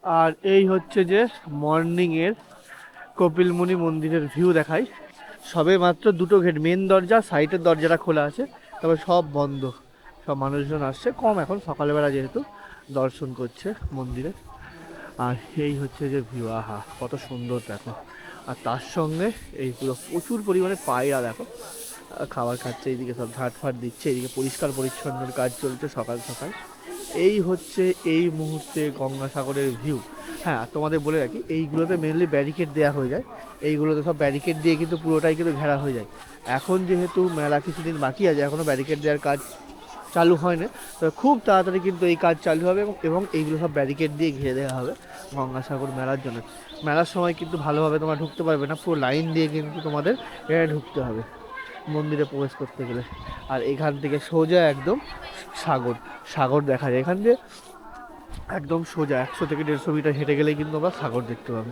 আর এই হচ্ছে যে মর্নিংয়ের কপিলমুনি মন্দিরের ভিউ দেখাই। সবে মাত্র দুটো গেট, মেন দরজা, সাইডের দরজাটা খোলা আছে, তবে সব বন্ধ। সব মানুষজন আসছে কম এখন, সকালবেলা যেহেতু দর্শন করছে মন্দিরে। আর এই হচ্ছে যে ভিউ, আহা কত সুন্দর দেখো। আর তার সঙ্গে এই পুরো প্রচুর পরিমাণে পায়রা দেখো খাবার খাচ্ছে, এইদিকে সব ঝাঁট ফাট দিচ্ছে, এইদিকে পরিষ্কার পরিচ্ছন্নর কাজ চলছে সকাল সকাল। এই হচ্ছে এই মুহূর্তে গঙ্গাসাগরের ভিউ। হ্যাঁ, আর তোমাদের বলে রাখি, এইগুলোতে মেনলি ব্যারিকেড দেওয়া হয়ে যায়। এইগুলোতে সব ব্যারিকেড দিয়ে কিন্তু পুরোটাই কিন্তু ঘেরা হয়ে যায়। এখন যেহেতু মেলা কিছুদিন বাকি আছে, এখনও ব্যারিকেড দেওয়ার কাজ চালু হয় না, তবে খুব তাড়াতাড়ি কিন্তু এই কাজ চালু হবে এবং এইগুলো সব ব্যারিকেড দিয়ে ঘিরে দেওয়া হবে গঙ্গাসাগর মেলার জন্য। মেলার সময় কিন্তু ভালোভাবে তোমরা ঢুকতে পারবে না, পুরো লাইন দিয়ে কিন্তু তোমাদের এখানে ঢুকতে হবে মন্দিরে প্রবেশ করতে গেলে। আর এখান থেকে সোজা একদম সাগর, সাগর দেখা যায় এখান দিয়ে। একদম সোজা 100 থেকে 150 মিটার হেঁটে গেলেই কিন্তু আমরা সাগর দেখতে পাবে।